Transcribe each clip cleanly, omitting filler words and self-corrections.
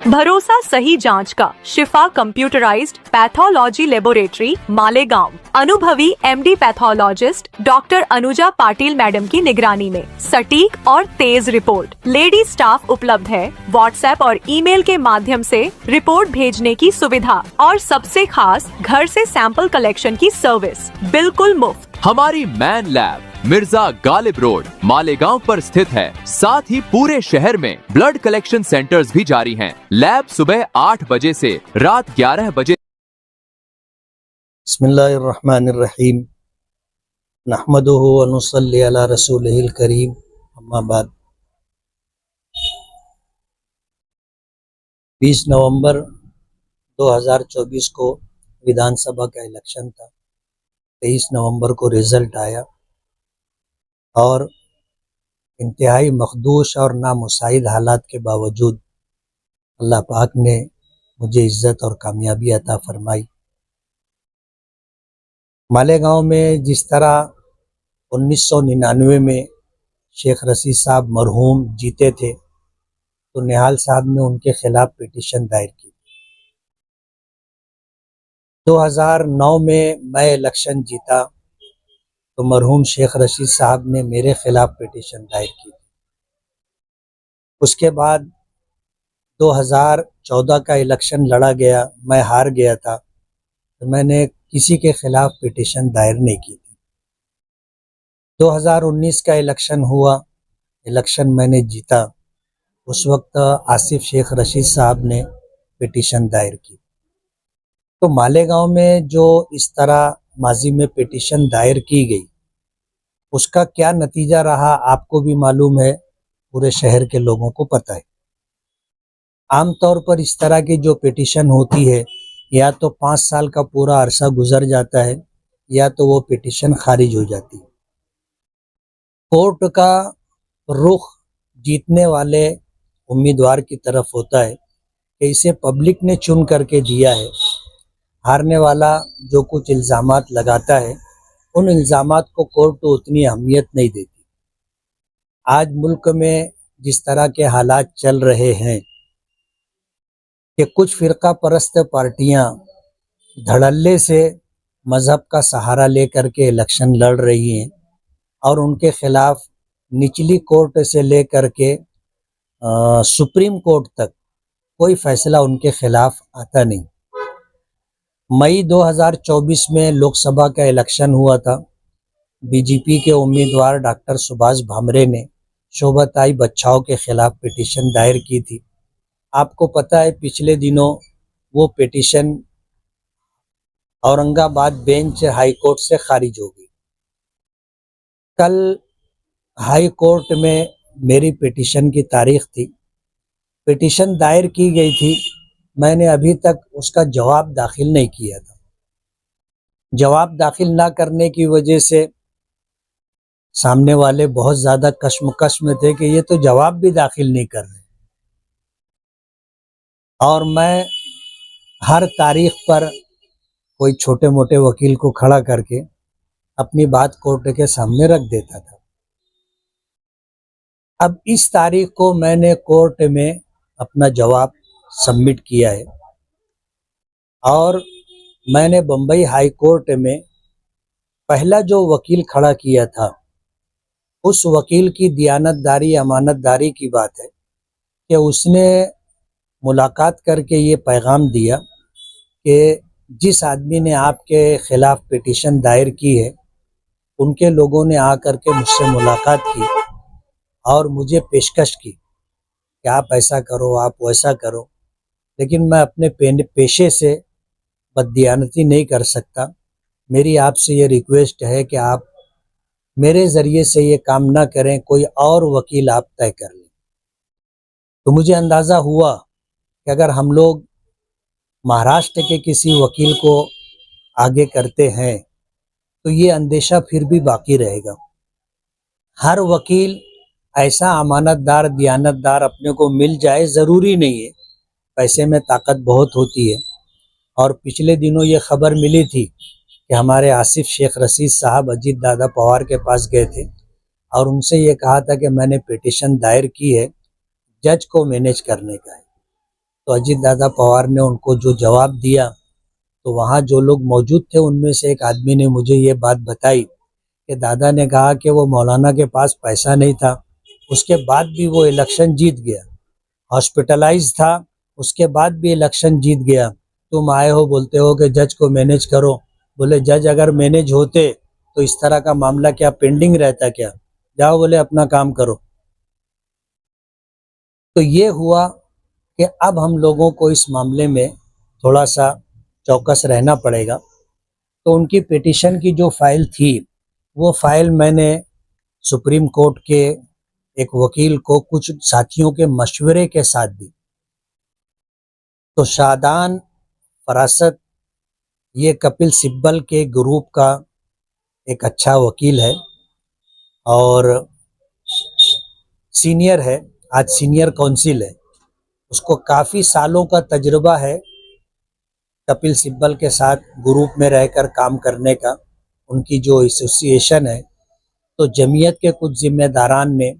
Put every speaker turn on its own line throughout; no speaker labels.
भरोसा सही जांच का शिफा कंप्यूटराइज्ड पैथोलॉजी लेबोरेटरी मालेगांव अनुभवी MD pathologist doctor Anuja Patil madam की निगरानी में सटीक और तेज रिपोर्ट। लेडी स्टाफ उपलब्ध है। व्हाट्सएप और ईमेल के माध्यम से रिपोर्ट भेजने की सुविधा और सबसे खास घर से सैंपल कलेक्शन की सर्विस बिल्कुल मुफ्त।
हमारी man lab Mirza Ghalib road Malegaon पर स्थित है। साथ ही पूरे शहर में ब्लड कलेक्शन सेंटर्स भी जारी हैं। लैब सुबह 8 बजे से रात 11 बजे।
बिस्मिल्लाहिर्रहमानिर्रहीम नहमदुहु व नुसल्ली अला रसूलिहिल करीम अम्मा बाद। 20 नवंबर 2024 को विधानसभा का इलेक्शन था। 23 नवंबर को रिजल्ट आया और इंतहाई मखदूश और नामुसाइद हालात के बावजूद अल्लाह पाक ने मुझे इज़्ज़त और कामयाबी अता फरमाई। मालेगांव में जिस तरह 1999 में शेख रशीद साहब मरहूम जीते थे तो निहाल साहब ने उनके खिलाफ पिटीशन दायर की। 2009 में मैं इलेक्शन जीता तो मरहूम शेख रशीद साहब ने मेरे खिलाफ पिटीशन दायर की। उसके बाद 2014 का इलेक्शन लड़ा गया, मैं हार गया था तो मैंने किसी के खिलाफ पिटीशन दायर नहीं की थी। 2019 का इलेक्शन हुआ, इलेक्शन मैंने जीता। उस वक्त आसिफ शेख रशीद साहब ने पिटीशन दायर की। तो मालेगांव में जो इस तरह माजी में पिटीशन दायर की गई उसका क्या नतीजा रहा आपको भी मालूम है, पूरे शहर के लोगों को पता है। आमतौर पर इस तरह की जो पिटीशन होती है या तो 5 साल का पूरा अरसा गुजर जाता है या तो वो पिटीशन खारिज हो जाती है। कोर्ट का रुख जीतने वाले उम्मीदवार की तरफ होता है कि इसे पब्लिक ने चुन करके दिया है। हारने वाला जो कुछ इल्ज़ामात लगाता है उन इल्ज़ामात को कोर्ट तो उतनी अहमियत नहीं देती। आज मुल्क में जिस तरह के हालात चल रहे हैं कि कुछ फ़िरका परस्त पार्टियां धड़ल्ले से मज़हब का सहारा लेकर के इलेक्शन लड़ रही हैं और उनके ख़िलाफ़ निचली कोर्ट से लेकर के सुप्रीम कोर्ट तक कोई फ़ैसला उनके ख़िलाफ़ आता नहीं। मई 2024 में लोकसभा का इलेक्शन हुआ था। बीजेपी के उम्मीदवार डॉक्टर सुभाष भामरे ने शोभाताई बच्चाओं के खिलाफ पिटीशन दायर की थी। आपको पता है पिछले दिनों वो petition Aurangabad bench high court से खारिज हो गई। कल हाई कोर्ट में मेरी पिटीशन की तारीख थी। पिटीशन दायर की गई थी, मैंने अभी तक उसका जवाब दाखिल नहीं किया था। जवाब दाखिल ना करने की वजह से सामने वाले बहुत ज़्यादा कश्मकश में थे कि ये तो जवाब भी दाखिल नहीं कर रहे। और मैं हर तारीख पर कोई छोटे मोटे वकील को खड़ा करके अपनी बात कोर्ट के सामने रख देता था। अब इस तारीख को मैंने कोर्ट में अपना जवाब सबमिट किया है और मैंने बम्बई हाई कोर्ट में पहला जो वकील खड़ा किया था उस वकील की दियानतदारी अमानतदारी की बात है कि उसने मुलाकात करके ये पैगाम दिया कि जिस आदमी ने आपके ख़िलाफ़ पिटीशन दायर की है उनके लोगों ने आकर के मुझसे मुलाकात की और मुझे पेशकश की कि आप ऐसा करो, आप वैसा करो, लेकिन मैं अपने पेशे से बददियानती नहीं कर सकता। मेरी आपसे ये रिक्वेस्ट है कि आप मेरे ज़रिए से ये काम ना करें, कोई और वकील आप तय कर लें। तो मुझे अंदाज़ा हुआ कि अगर हम लोग महाराष्ट्र के किसी वकील को आगे करते हैं तो ये अंदेशा फिर भी बाकी रहेगा। हर वकील ऐसा अमानतदार दियानतदार अपने को मिल जाए ज़रूरी नहीं है, पैसे में ताकत बहुत होती है। और पिछले दिनों ये खबर मिली थी कि हमारे आसिफ शेख रशीद साहब अजीत दादा पवार के पास गए थे और उनसे ये कहा था कि मैंने पिटीशन दायर की है, जज को मैनेज करने का है। तो अजीत दादा पवार ने उनको जो जवाब दिया, तो वहाँ जो लोग मौजूद थे उनमें से एक आदमी ने मुझे ये बात बताई कि दादा ने कहा कि वो मौलाना के पास पैसा नहीं था, उसके बाद भी वो इलेक्शन जीत गया, हॉस्पिटलाइज था, उसके बाद भी इलेक्शन जीत गया। तुम आए हो बोलते हो कि जज को मैनेज करो। बोले जज अगर मैनेज होते तो इस तरह का मामला क्या पेंडिंग रहता क्या? जाओ बोले अपना काम करो। तो ये हुआ कि अब हम लोगों को इस मामले में थोड़ा सा चौकस रहना पड़ेगा। तो उनकी पिटीशन की जो फाइल थी, वो फाइल मैंने सुप्रीम कोर्ट के एक वकील को कुछ साथियों के मशवरे के साथ दी। तो शादान फरासत ये कपिल सिब्बल के ग्रुप का एक अच्छा वकील है और सीनियर है, आज सीनियर काउंसिल है। उसको काफ़ी सालों का तजुर्बा है कपिल सिब्बल के साथ ग्रुप में रहकर काम करने का। उनकी जो एसोसिएशन है, तो जमीयत के कुछ जिम्मेदारान ने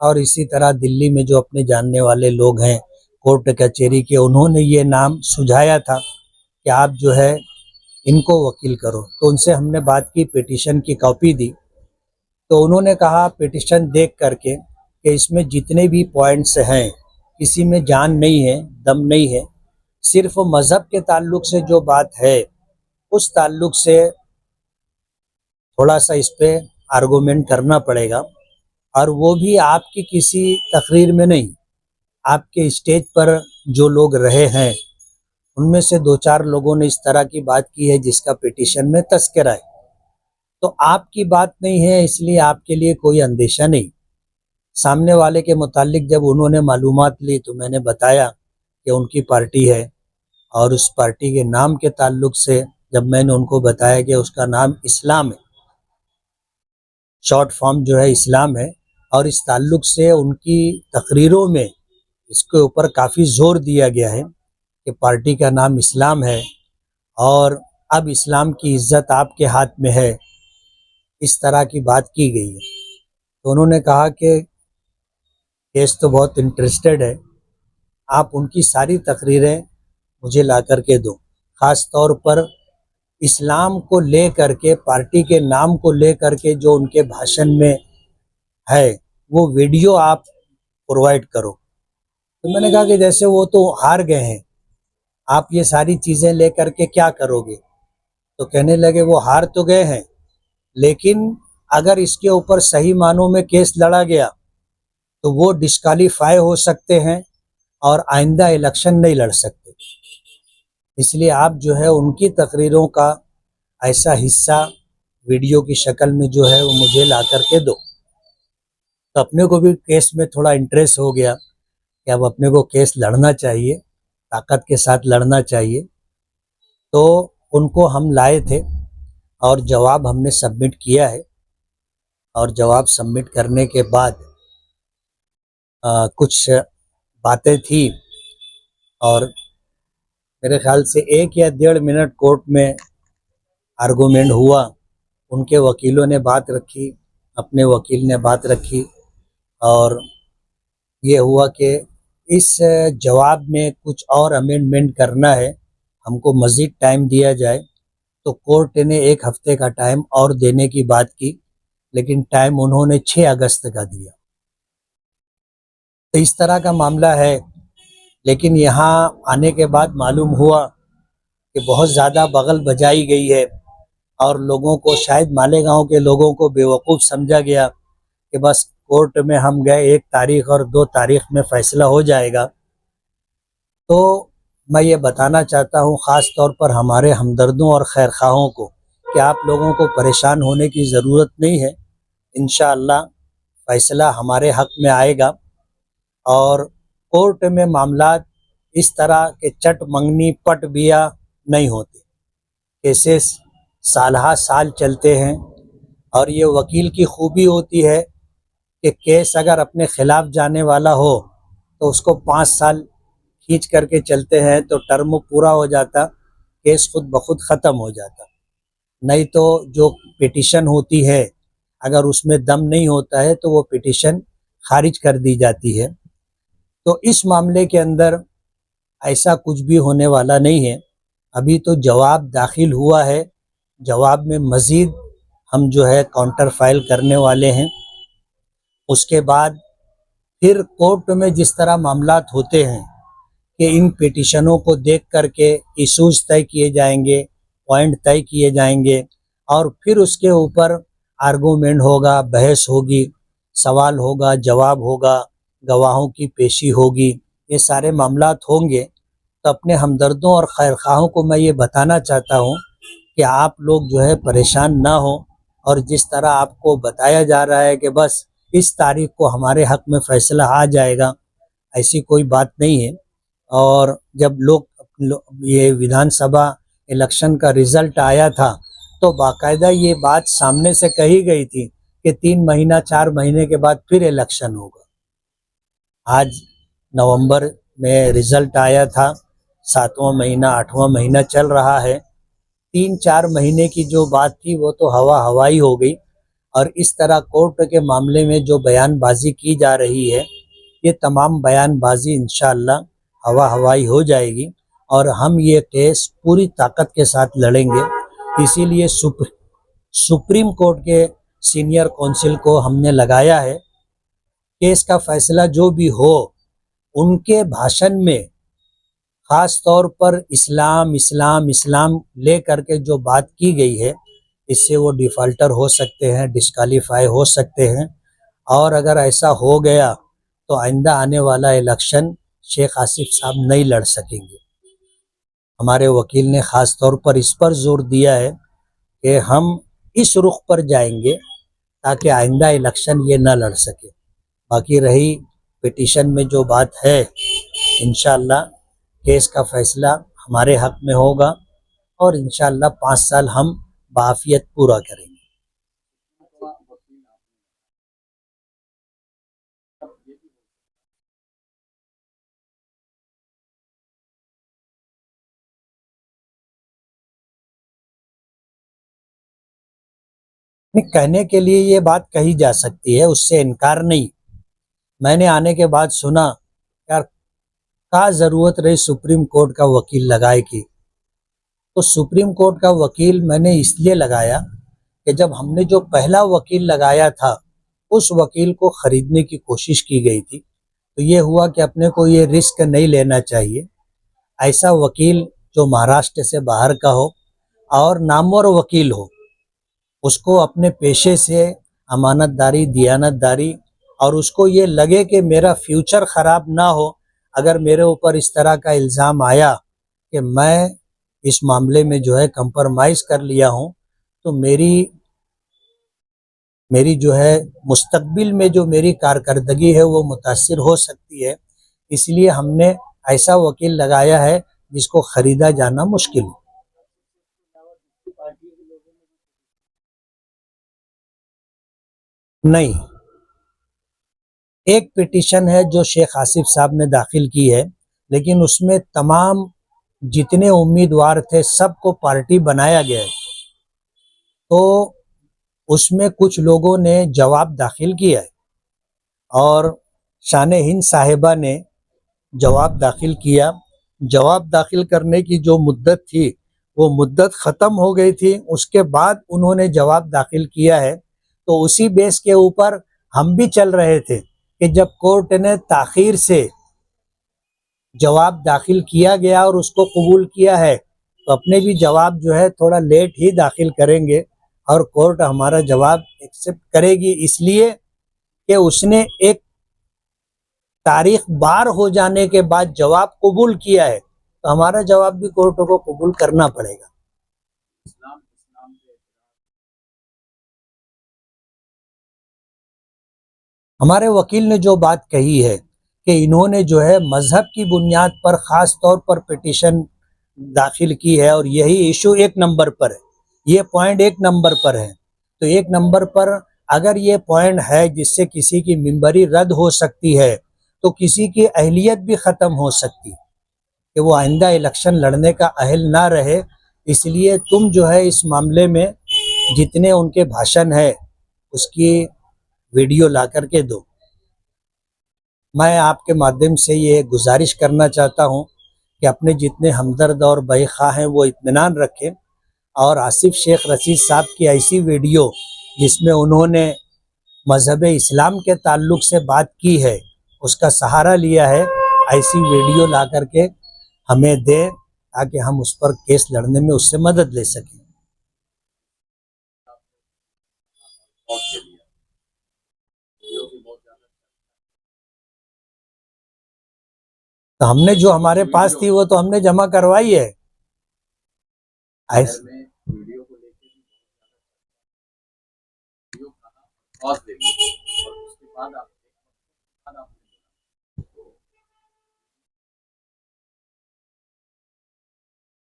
और इसी तरह दिल्ली में जो अपने जानने वाले लोग हैं कोर्ट कचहरी के, उन्होंने ये नाम सुझाया था कि आप जो है इनको वकील करो। तो उनसे हमने बात की, पिटीशन की कॉपी दी। तो उन्होंने कहा पिटीशन देख करके कि इसमें जितने भी पॉइंट्स हैं किसी में जान नहीं है, दम नहीं है, सिर्फ मज़हब के ताल्लुक से जो बात है उस ताल्लुक से थोड़ा सा इस पे आर्गूमेंट करना पड़ेगा, और वो भी आपकी किसी तकरीर में नहीं, आपके स्टेज पर जो लोग रहे हैं उनमें से 2-4 लोगों ने इस तरह की बात की है जिसका पिटीशन में तस्करा है। तो आपकी बात नहीं है इसलिए आपके लिए कोई अंदेशा नहीं। सामने वाले के मुतालिक जब उन्होंने मालूमात ली तो मैंने बताया कि उनकी पार्टी है, और उस पार्टी के नाम के ताल्लुक से जब मैंने उनको बताया कि उसका नाम इस्लाम है, शॉर्ट फॉर्म जो है इस्लाम है, और इस ताल्लुक से उनकी तकरीरों में इसके ऊपर काफ़ी ज़ोर दिया गया है कि पार्टी का नाम इस्लाम है और अब इस्लाम की इज़्ज़त आपके हाथ में है, इस तरह की बात की गई है। तो उन्होंने कहा कि केस तो बहुत इंटरेस्टेड है, आप उनकी सारी तकरीरें मुझे ला कर के दो, ख़ास तौर पर इस्लाम को ले करके, पार्टी के नाम को ले करके जो उनके भाषण में है वो वीडियो आप प्रोवाइड करो। तो मैंने कहा कि जैसे वो तो हार गए हैं, आप ये सारी चीज़ें ले करके क्या करोगे? तो कहने लगे वो हार तो गए हैं, लेकिन अगर इसके ऊपर सही मानों में केस लड़ा गया तो वो डिस्क्वालीफाई हो सकते हैं और आइंदा इलेक्शन नहीं लड़ सकते। इसलिए आप जो है उनकी तकरीरों का ऐसा हिस्सा वीडियो की शक्ल में जो है वो मुझे ला करके दो। तो अपने को भी केस में थोड़ा इंटरेस्ट हो गया कि अब अपने को केस लड़ना चाहिए, ताकत के साथ लड़ना चाहिए। तो उनको हम लाए थे और जवाब हमने सबमिट किया है, और जवाब सबमिट करने के बाद कुछ बातें थी और मेरे ख्याल से 1 या 1.5 मिनट कोर्ट में आर्गूमेंट हुआ। उनके वकीलों ने बात रखी, अपने वकील ने बात रखी, और ये हुआ कि इस जवाब में कुछ और अमेंडमेंट करना है, हमको मज़ीद टाइम दिया जाए। तो कोर्ट ने 1 हफ़्ते का टाइम और देने की बात की, लेकिन टाइम उन्होंने 6 अगस्त का दिया। तो इस तरह का मामला है। लेकिन यहाँ आने के बाद मालूम हुआ कि बहुत ज़्यादा बगल बजाई गई है और लोगों को, शायद मालेगांव के लोगों को बेवकूफ़ समझा गया कि बस कोर्ट में हम गए 1 तारीख और 2 तारीख में फ़ैसला हो जाएगा। तो मैं ये बताना चाहता हूँ ख़ास तौर पर हमारे हमदर्दों और खैरख्वाहों को कि आप लोगों को परेशान होने की ज़रूरत नहीं है। इंशाअल्लाह फ़ैसला हमारे हक़ में आएगा, और कोर्ट में मामलात इस तरह के चट मंगनी पट बिया नहीं होते। केसेस सालहा साल चलते हैं, और ये वकील की खूबी होती है कि केस अगर अपने ख़िलाफ़ जाने वाला हो तो उसको 5 साल खींच करके चलते हैं, तो टर्म पूरा हो जाता, केस खुद ब खुद ख़त्म हो जाता। नहीं तो जो पिटीशन होती है अगर उसमें दम नहीं होता है तो वो पिटीशन खारिज कर दी जाती है। तो इस मामले के अंदर ऐसा कुछ भी होने वाला नहीं है। अभी तो जवाब दाखिल हुआ है, जवाब में मज़ीद हम जो है काउंटर फाइल करने वाले हैं। उसके बाद फिर कोर्ट में जिस तरह मामलात होते हैं कि इन पिटिशनों को देख करके इशूज़ तय किए जाएंगे, पॉइंट तय किए जाएंगे और फिर उसके ऊपर आर्गूमेंट होगा, बहस होगी, सवाल होगा, जवाब होगा, गवाहों की पेशी होगी, ये सारे मामलात होंगे। तो अपने हमदर्दों और खैरख्वाहों को मैं ये बताना चाहता हूँ कि आप लोग जो है परेशान ना हो और जिस तरह आपको बताया जा रहा है कि बस इस तारीख को हमारे हक़ में फ़ैसला आ जाएगा, ऐसी कोई बात नहीं है। और जब ये विधानसभा इलेक्शन का रिज़ल्ट आया था तो बाकायदा ये बात सामने से कही गई थी कि 3 महीना 4 महीने के बाद फिर इलेक्शन होगा। आज नवंबर में रिज़ल्ट आया था, 7वां महीना 8वां महीना चल रहा है। 3-4 महीने की जो बात थी वो तो हवाई हो गई और इस तरह कोर्ट के मामले में जो बयानबाजी की जा रही है, ये तमाम बयानबाजी इंशाअल्लाह हवाई हो जाएगी और हम ये केस पूरी ताकत के साथ लड़ेंगे। इसीलिए सुप्रीम कोर्ट के सीनियर काउंसिल को हमने लगाया है। केस का फैसला जो भी हो, उनके भाषण में ख़ास तौर पर इस्लाम इस्लाम इस्लाम ले करके जो बात की गई है, इससे वो डिफ़ॉल्टर हो सकते हैं, डिस्क्वालीफाई हो सकते हैं और अगर ऐसा हो गया तो आइंदा आने वाला इलेक्शन शेख आसिफ साहब नहीं लड़ सकेंगे। हमारे वकील ने ख़ास तौर पर इस पर ज़ोर दिया है कि हम इस रुख पर जाएंगे ताकि आइंदा इलेक्शन ये न लड़ सके। बाकी रही पिटीशन में जो बात है, इंशाअल्लाह केस का फ़ैसला हमारे हक़ में होगा और इंशाअल्लाह 5 साल हम बाआफ़ियत पूरा करेंगे। कहने के लिए ये बात कही जा सकती है, उससे इनकार नहीं। मैंने आने के बाद सुना, यार क्या ज़रूरत रही सुप्रीम कोर्ट का वकील लगाए की। तो सुप्रीम कोर्ट का वकील मैंने इसलिए लगाया कि जब हमने जो पहला वकील लगाया था उस वकील को ख़रीदने की कोशिश की गई थी, तो ये हुआ कि अपने को ये रिस्क नहीं लेना चाहिए। ऐसा वकील जो महाराष्ट्र से बाहर का हो और नामवर वकील हो, उसको अपने पेशे से अमानतदारी, दियानतदारी और उसको ये लगे कि मेरा फ्यूचर ख़राब ना हो। अगर मेरे ऊपर इस तरह का इल्ज़ाम आया कि मैं इस मामले में जो है कंप्रोमाइज़ कर लिया हूँ, तो मेरी जो है मुस्तकबिल में जो मेरी कारकर्दगी है वो मुतासिर हो सकती है। इसलिए हमने ऐसा वकील लगाया है जिसको ख़रीदा जाना मुश्किल हो। नहीं, एक पिटीशन है जो शेख आसिफ साहब ने दाखिल की है, लेकिन उसमें तमाम जितने उम्मीदवार थे सबको पार्टी बनाया गया है। तो उसमें कुछ लोगों ने जवाब दाखिल किया है और शान हिंद साहिबा ने जवाब दाखिल किया। जवाब दाखिल करने की जो मुद्दत थी वो मुद्दत ख़त्म हो गई थी, उसके बाद उन्होंने जवाब दाखिल किया है। तो उसी बेस के ऊपर हम भी चल रहे थे कि जब कोर्ट ने ताख़ीर से जवाब दाखिल किया गया और उसको कबूल किया है, तो अपने भी जवाब जो है थोड़ा लेट ही दाखिल करेंगे और कोर्ट हमारा जवाब एक्सेप्ट करेगी, इसलिए कि उसने एक तारीख बार हो जाने के बाद जवाब कबूल किया है, तो हमारा जवाब भी कोर्ट को कबूल करना पड़ेगा। हमारे वकील ने जो बात कही है कि इन्होंने जो है मज़हब की बुनियाद पर ख़ास तौर पर पिटीशन दाखिल की है और यही इशू 1 नंबर पर है, ये पॉइंट 1 नंबर पर है। तो 1 नंबर पर अगर ये पॉइंट है जिससे किसी की मेंबरी रद्द हो सकती है, तो किसी की अहलियत भी ख़त्म हो सकती है कि वो आइंदा इलेक्शन लड़ने का अहल ना रहे। इसलिए तुम जो है इस मामले में जितने उनके भाषण है उसकी वीडियो ला कर के दो। मैं आपके माध्यम से ये गुजारिश करना चाहता हूँ कि अपने जितने हमदर्द और बहीखा हैं वो इत्मीनान रखें और आसिफ शेख रशीद साहब की ऐसी वीडियो जिसमें उन्होंने मज़हब इस्लाम के ताल्लुक़ से बात की है, उसका सहारा लिया है, ऐसी वीडियो ला करके हमें दे ताकि हम उस पर केस लड़ने में उससे मदद ले सकें। तो हमने जो हमारे पास थी वो तो हमने जमा करवाई है।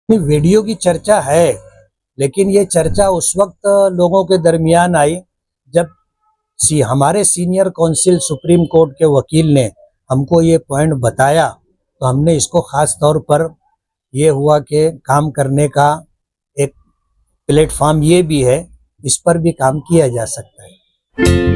वीडियो की चर्चा है, लेकिन ये चर्चा उस वक्त लोगों के दरमियान आई जब हमारे सीनियर काउंसिल सुप्रीम कोर्ट के वकील ने हमको ये पॉइंट बताया, तो हमने इसको ख़ास तौर पर ये हुआ कि काम करने का एक प्लेटफॉर्म ये भी है, इस पर भी काम किया जा सकता है।